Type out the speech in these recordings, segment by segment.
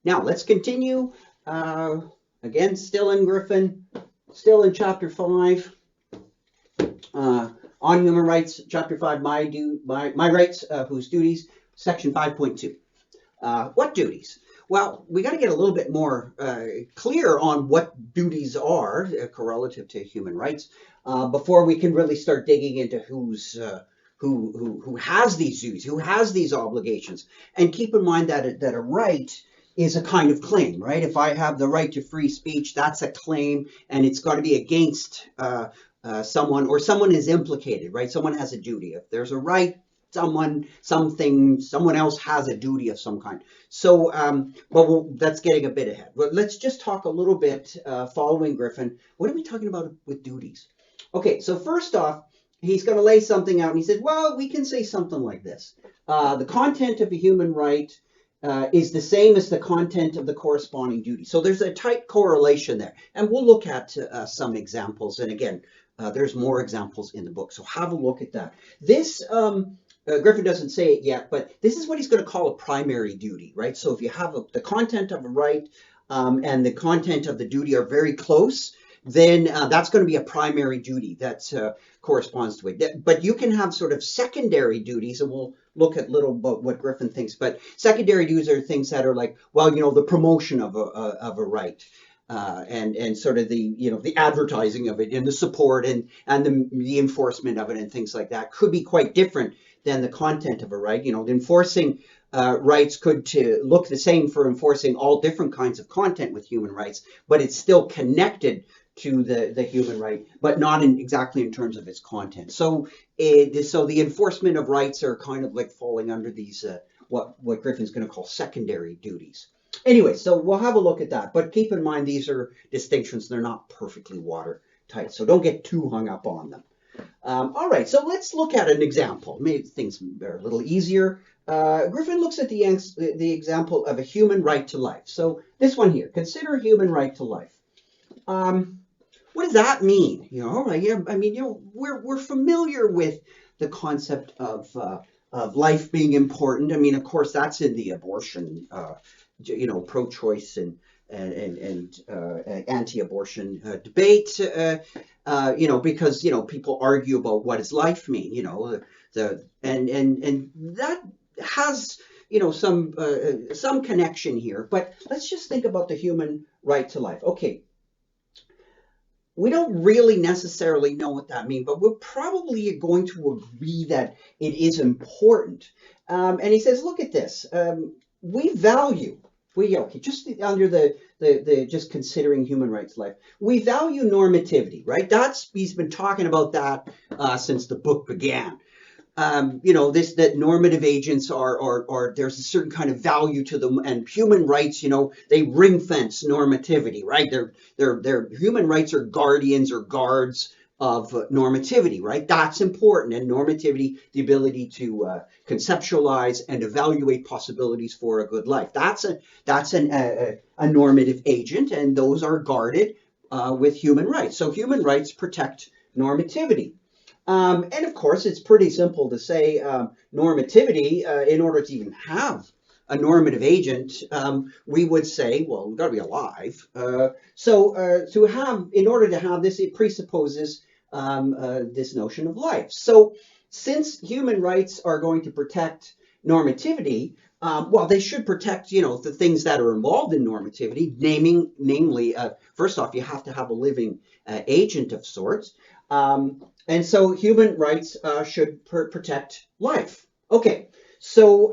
Now let's continue. Again, still in Griffin, still in chapter 5, on human rights, chapter 5, my rights, whose duties, section 5.2. What duties? Well, we got to get a little bit more clear on what duties are correlative to human rights before we can really start digging into who has these duties, who has these obligations. And keep in mind that a right is a kind of claim, right? If I have the right to free speech, that's a claim, and it's got to be against someone, or someone is implicated, right? Someone has a duty. If there's a right, someone else has a duty of some kind. So, that's getting a bit ahead. But let's just talk a little bit following Griffin. What are we talking about with duties? Okay, so first off, he's going to lay something out, and he says, well, we can say something like this. The content of a human right is the same as the content of the corresponding duty. So there's a tight correlation there. And we'll look at some examples. And again, there's more examples in the book. So have a look at that. This, Griffin doesn't say it yet, but this is what he's going to call a primary duty, right? So if you have the content of a right and the content of the duty are very close, then that's going to be a primary duty that corresponds to it. But you can have sort of secondary duties, and we'll look at little about what Griffin thinks. But secondary duties are things that are like, well, the promotion of a right. And sort of the advertising of it and the support and the enforcement of it and things like that could be quite different than the content of a right. Enforcing rights could look the same for enforcing all different kinds of content with human rights, but it's still connected to the human right, but not exactly in terms of its content. So the enforcement of rights are kind of like falling under these what Griffin's going to call secondary duties. Anyway, so we'll have a look at that. But keep in mind, these are distinctions. They're not perfectly watertight, so don't get too hung up on them. All right, so let's look at an example. Maybe things are a little easier. Griffin looks at the example of a human right to life. So this one here, consider a human right to life. What does that mean? Yeah, I mean, we're familiar with the concept of life being important. I mean, of course, that's in the abortion pro-choice and anti-abortion debate, because people argue about what does life mean, and that has some connection here. But let's just think about the human right to life. Okay, we don't really necessarily know what that means, but we're probably going to agree that it is important. And he says, look at this. Just under the just considering human rights life, we value normativity, right? He's been talking about that since the book began. That normative agents are there's a certain kind of value to them, and human rights, they ring fence normativity, right? Their human rights are guardians or guards of normativity, right? That's important. And normativity, the ability to conceptualize and evaluate possibilities for a good life. That's a normative agent, and those are guarded with human rights. So human rights protect normativity. And of course, it's pretty simple to say normativity, in order to even have a normative agent, we would say, well, we've got to be alive. In order to have this, it presupposes this notion of life. So since human rights are going to protect normativity, they should protect, the things that are involved in normativity, namely, first off, you have to have a living agent of sorts. And so human rights should protect life. Okay, so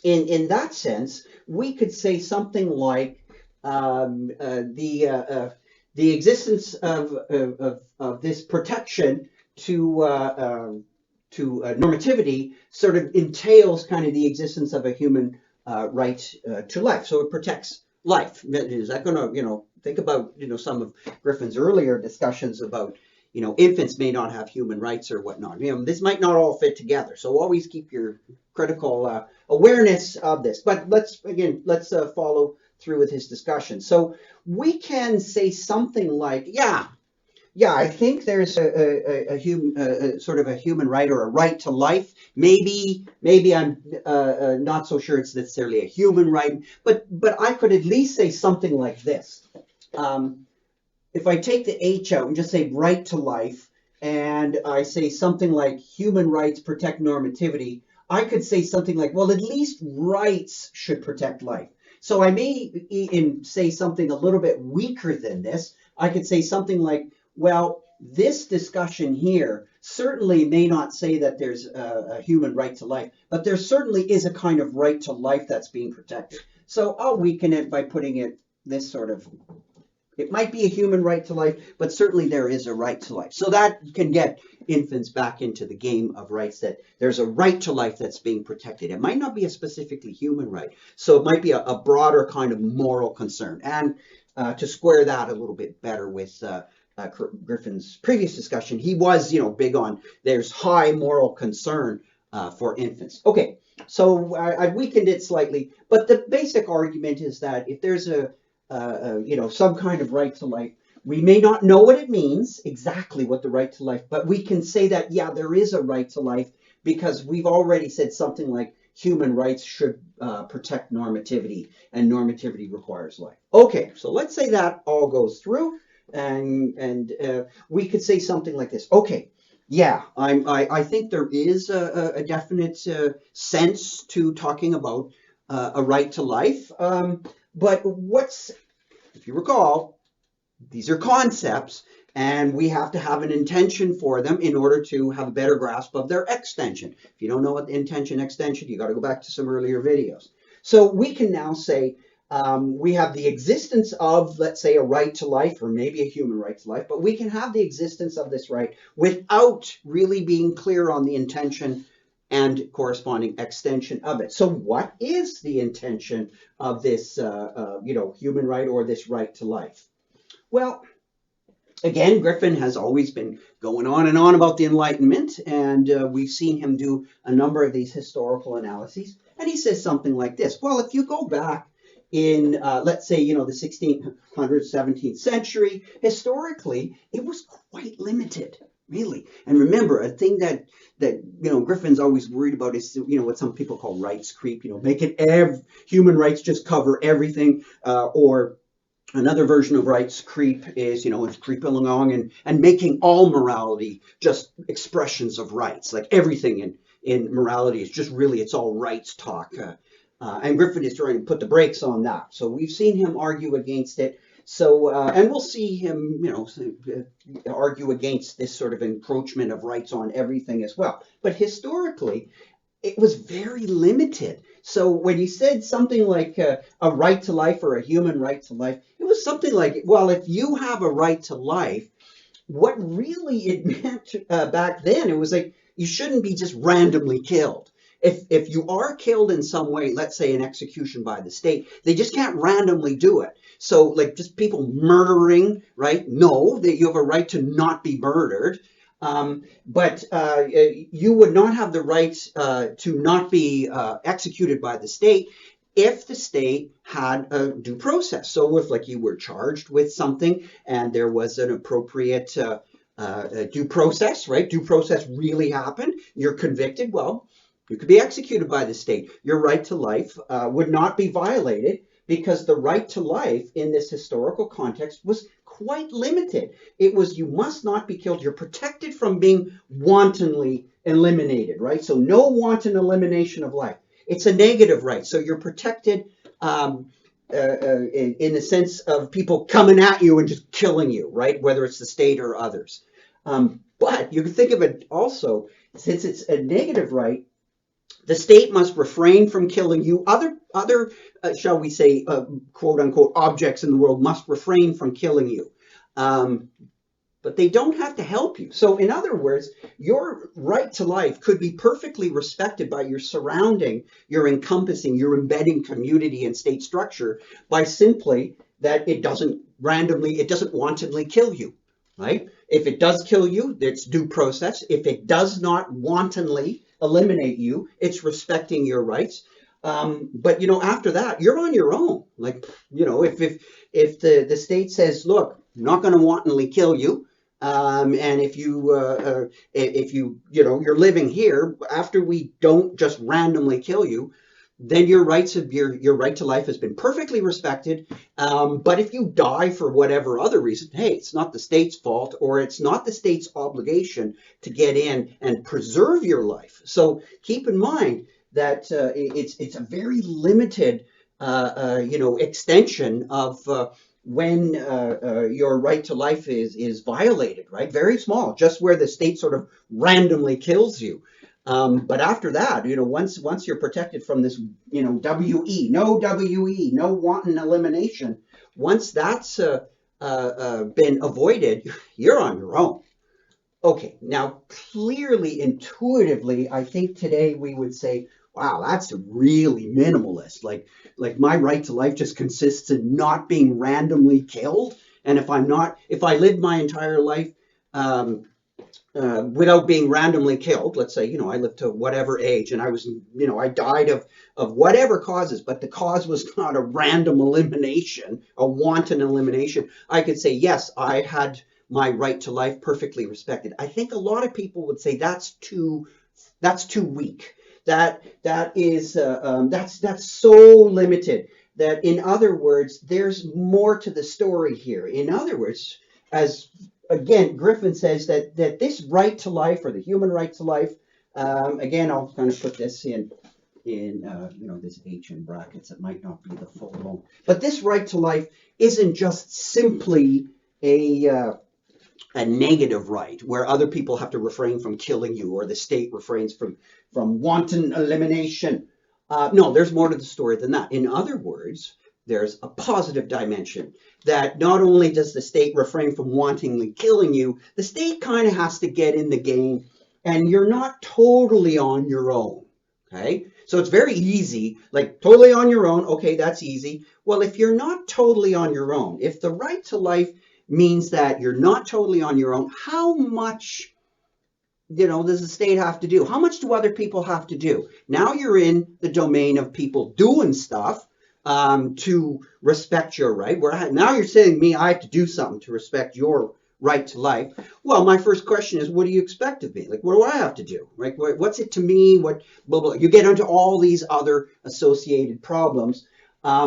in that sense, we could say something like the existence of this protection to normativity sort of entails kind of the existence of a human right to life. So it protects life. Is that going to, think about, some of Griffin's earlier discussions about, infants may not have human rights or whatnot. This might not all fit together. So always keep your critical awareness of this. But let's follow through with his discussion. So we can say something like, yeah, Yeah, I think there's sort of a human right or a right to life. Maybe I'm not so sure it's necessarily a human right, but I could at least say something like this. Um, if I take the H out and just say right to life, and I say something like human rights protect normativity, I could say something like, well, at least rights should protect life. So I may say something a little bit weaker than this. I could say something like, well, this discussion here certainly may not say that there's a human right to life, but there certainly is a kind of right to life that's being protected. So I'll weaken it by putting it this sort of, it might be a human right to life, but certainly there is a right to life. So that can get infants back into the game of rights, that there's a right to life that's being protected. It might not be a specifically human right. So it might be a broader kind of moral concern. And to square that a little bit better with Griffin's previous discussion, he was, big on there's high moral concern for infants. Okay, so I've weakened it slightly, but the basic argument is that if there's some kind of right to life. We may not know what it means, exactly what the right to life, but we can say that, yeah, there is a right to life because we've already said something like human rights should protect normativity, and normativity requires life. Okay, so let's say that all goes through, and we could say something like this. Okay, yeah, I think there is a definite sense to talking about a right to life. But if you recall, these are concepts, and we have to have an intention for them in order to have a better grasp of their extension. If you don't know what the intension extension, you got to go back to some earlier videos. So we can now say we have the existence of, let's say, a right to life, or maybe a human right to life, but we can have the existence of this right without really being clear on the intention and corresponding extension of it. So what is the intention of this, human right or this right to life? Well, again, Griffin has always been going on and on about the Enlightenment, and we've seen him do a number of these historical analyses. And he says something like this. Well, if you go back in, let's say, the 1600s, 17th century, historically, it was quite limited, really. And remember, a thing that Griffin's always worried about is, what some people call rights creep, making human rights just cover everything, or another version of rights creep is, it's creeping along and making all morality just expressions of rights. Like everything in morality is just really, it's all rights talk. And Griffin is trying to put the brakes on that. So we've seen him argue against it. So, and we'll see him, argue against this sort of encroachment of rights on everything as well. But historically, it was very limited. So when he said something like a right to life or a human right to life, it was something like, well, if you have a right to life, what really it meant back then, it was like you shouldn't be just randomly killed. If you are killed in some way, let's say an execution by the state, they just can't randomly do it. So like just people murdering, right? No, that you have a right to not be murdered. But you would not have the right to not be executed by the state if the state had a due process. So if like you were charged with something and there was an appropriate due process, right? Due process really happened. You're convicted. Well, you could be executed by the state. Your right to life would not be violated because the right to life in this historical context was quite limited. It was, you must not be killed. You're protected from being wantonly eliminated, right? So no wanton elimination of life. It's a negative right. So you're protected in the sense of people coming at you and just killing you, right? Whether it's the state or others. But you can think of it also, since it's a negative right, the state must refrain from killing you. Other shall we say, quote unquote, objects in the world must refrain from killing you. But they don't have to help you. So in other words, your right to life could be perfectly respected by your surrounding, your encompassing, your embedding community and state structure by simply that it doesn't wantonly kill you, right? If it does kill you, it's due process. If it does not wantonly eliminate you, it's respecting your rights. But after that, you're on your own. Like, if the state says, look, I'm not going to wantonly kill you, And if you're living here, after we don't just randomly kill you, then your right to life has been perfectly respected. But if you die for whatever other reason, hey, it's not the state's fault, or it's not the state's obligation to get in and preserve your life. So keep in mind that it's a very limited extension of when your right to life is violated, right? Very small, just where the state sort of randomly kills you. But after that, once you're protected from this, WE, no wanton elimination. Once that's been avoided, you're on your own. Okay, now clearly, intuitively, I think today we would say, wow, that's really minimalist. Like my right to life just consists in not being randomly killed. And if I lived my entire life without being randomly killed, let's say, I lived to whatever age and I died of whatever causes, but the cause was not a random elimination, a wanton elimination, I could say, yes, I had my right to life perfectly respected. I think a lot of people would say that's too weak. That's so limited. That, in other words, there's more to the story here. In other words, as again Griffin says, that this right to life, or the human right to life, again, I'll kind of put this in this H in brackets. It might not be the full loan, but this right to life isn't just simply a negative right where other people have to refrain from killing you, or the state refrains from wanton elimination. No, there's more to the story than that. In other words, there's a positive dimension, that not only does the state refrain from wantonly killing you, the state kind of has to get in the game, and you're not totally on your own. Okay, so it's very easy, like totally on your own. Okay, that's easy. Well, if you're not totally on your own, if the right to life means that you're not totally on your own, how much does the state have to do? How much do other people have to do? Now you're in the domain of people doing stuff to respect your right. Now you're saying me, I have to do something to respect your right to life. Well, my first question is, what do you expect of me? Like, what do I have to do? Right? What's it to me? What blah blah. You get into all these other associated problems.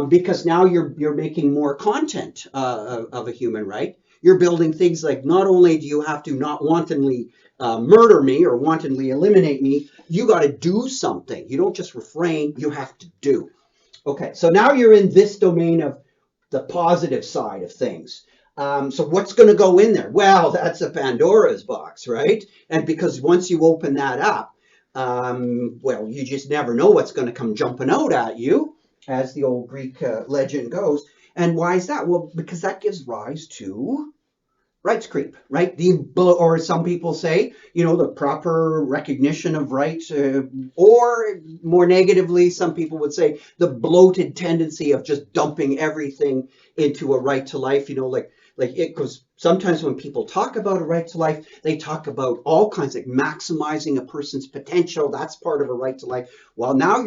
Because now you're making more content of a human right. You're building things like, not only do you have to not wantonly murder me or wantonly eliminate me, you got to do something. You don't just refrain, you have to do. Okay, so now you're in this domain of the positive side of things. So what's going to go in there? Well, that's a Pandora's box, right? And because once you open that up, well, you just never know what's going to come jumping out at you, as the old Greek legend goes. And why is that? Well, because that gives rise to rights creep, right? Or some people say, the proper recognition of rights, or more negatively, some people would say the bloated tendency of just dumping everything into a right to life, because sometimes when people talk about a right to life, they talk about all kinds, like maximizing a person's potential. That's part of a right to life. Well, now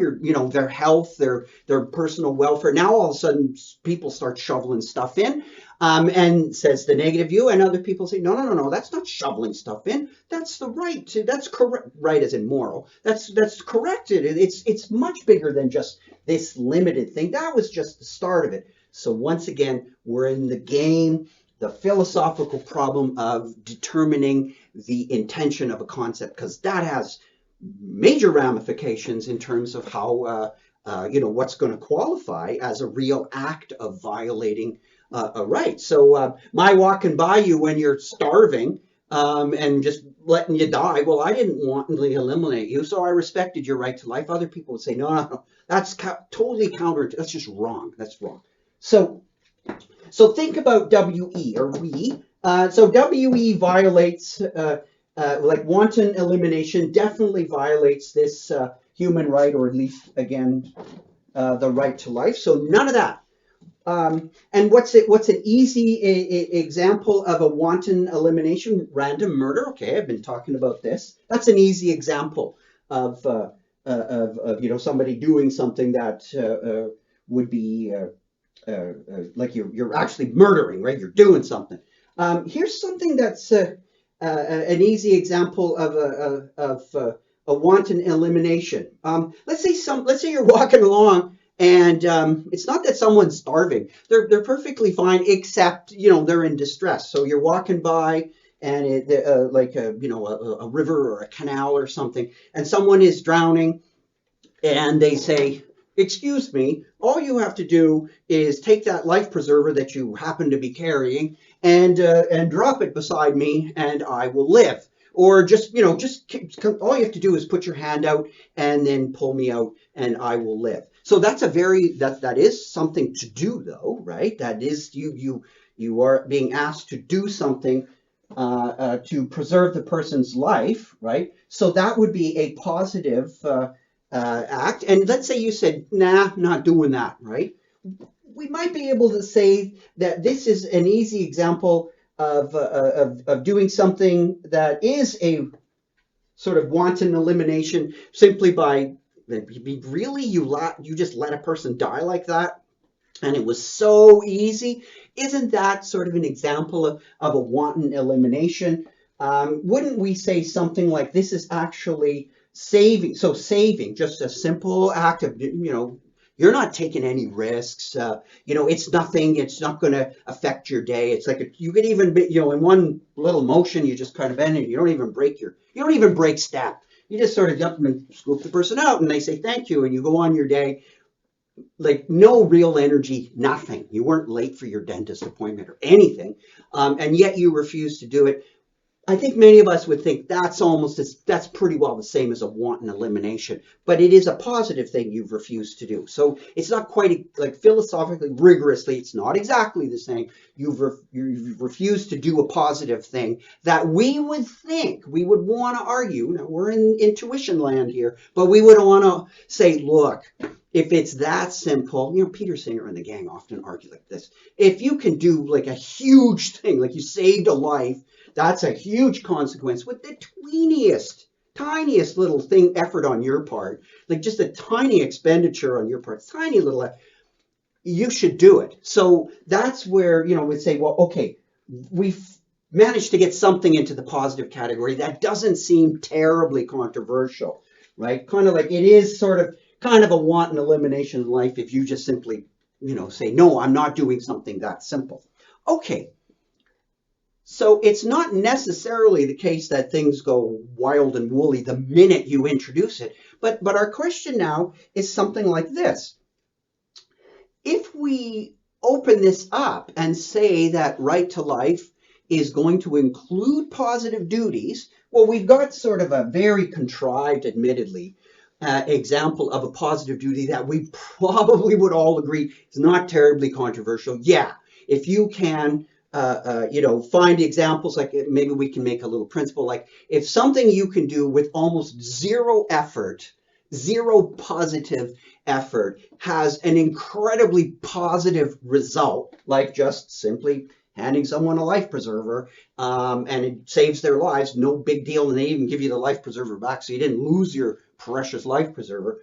their health, their personal welfare. Now all of a sudden people start shoveling stuff in, and says the negative view, and other people say, no, that's not shoveling stuff in. That's the right. That's correct. Right as in moral. That's corrected. It's much bigger than just this limited thing. That was just the start of it. So once again, we're in the game, the philosophical problem of determining the intention of a concept, because that has major ramifications in terms of how, what's going to qualify as a real act of violating a right. So my walking by you when you're starving and just letting you die, well, I didn't wantonly eliminate you, so I respected your right to life. Other people would say, no, that's totally counter. That's just wrong. That's wrong. So think about WE, or we. So WE violates, like wanton elimination, definitely violates this human right, or at least, again, the right to life. So none of that. And what's an easy example of a wanton elimination? Random murder. Okay, I've been talking about this. That's an easy example of somebody doing something that would be like you're actually murdering, right? You're doing something. Here's something that's an easy example of a wanton elimination. Let's say you're walking along and it's not that someone's starving. They're perfectly fine, except they're in distress. So you're walking by and like a river or a canal or something, and someone is drowning, and they say, "Excuse me, all you have to do is take that life preserver that you happen to be carrying and drop it beside me, and I will live." Or just all you have to do is put your hand out and then pull me out, and I will live. So that is something to do, though, right? That is you are being asked to do something to preserve the person's life, right? So that would be a positive act. And let's say you said, "Nah, not doing that," right? We might be able to say that this is an easy example of doing something that is a sort of wanton elimination simply by really you just let a person die like that, and it was so easy. Isn't that sort of an example of a wanton elimination? Wouldn't we say something like this is actually saving? So saving, just a simple act of, you're not taking any risks. It's nothing. It's not going to affect your day. It's like you could even be, in one little motion, you just kind of bend and you don't even break step. You just sort of jump and scoop the person out, and they say thank you, and you go on your day. Like no real energy, nothing. You weren't late for your dentist appointment or anything, and yet you refuse to do it. I think many of us would think that's pretty well the same as a wanton elimination, but it is a positive thing you've refused to do. So it's not quite like philosophically, rigorously, it's not exactly the same. You've refused to do a positive thing that we would think, we would want to argue. Now we're in intuition land here, but we would want to say, look, if it's that simple, Peter Singer and the gang often argue like this. If you can do like a huge thing, like you saved a life, that's a huge consequence with the tiniest little effort on your part, like just a tiny expenditure on your part, tiny little, you should do it. So that's where, we'd say, well, okay, we've managed to get something into the positive category that doesn't seem terribly controversial, right? Kind of like it is kind of a wanton elimination of life if you just simply, say, no, I'm not doing something that simple. Okay. So it's not necessarily the case that things go wild and woolly the minute you introduce it, but our question now is something like this. If we open this up and say that right to life is going to include positive duties, well, we've got sort of a very contrived, admittedly, example of a positive duty that we probably would all agree is not terribly controversial. Yeah, if you can find examples, like maybe we can make a little principle, like if something you can do with almost zero effort, zero positive effort, has an incredibly positive result, like just simply handing someone a life preserver, and it saves their lives, no big deal, and they even give you the life preserver back, so you didn't lose your precious life preserver.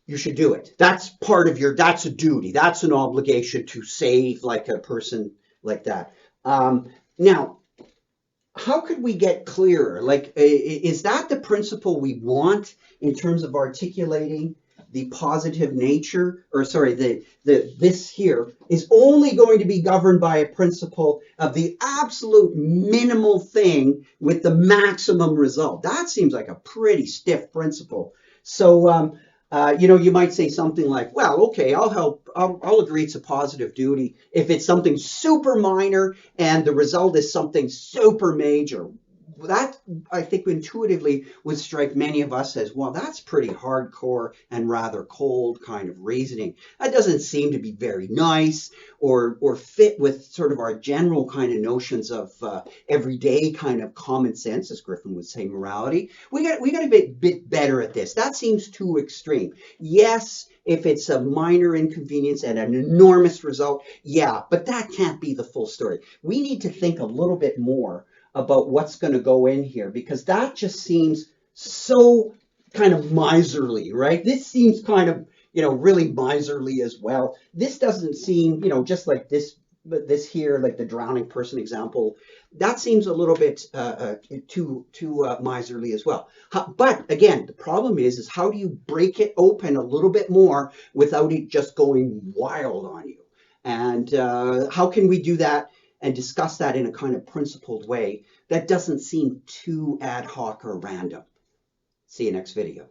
You should do it. That's that's a duty. That's an obligation to save like a person like that. Now, how could we get clearer? Like, is that the principle we want in terms of articulating the positive nature, or sorry, this here is only going to be governed by a principle of the absolute minimal thing with the maximum result? That seems like a pretty stiff principle. So, you might say something like, well, okay, I'll agree it's a positive duty if it's something super minor and the result is something super major. That, I think, intuitively would strike many of us as, well, that's pretty hardcore and rather cold kind of reasoning. That doesn't seem to be very nice or fit with sort of our general kind of notions of everyday kind of common sense, as Griffin would say, morality. We got to be a bit better at this. That seems too extreme. Yes, if it's a minor inconvenience and an enormous result, yeah, but that can't be the full story. We need to think a little bit more about what's going to go in here, because that just seems so kind of miserly, right? This seems kind of, really miserly as well. This doesn't seem, just like this but this here, like the drowning person example, that seems a little bit too miserly as well. But again, the problem is how do you break it open a little bit more without it just going wild on you? And how can we do that and discuss that in a kind of principled way that doesn't seem too ad hoc or random? See you next video.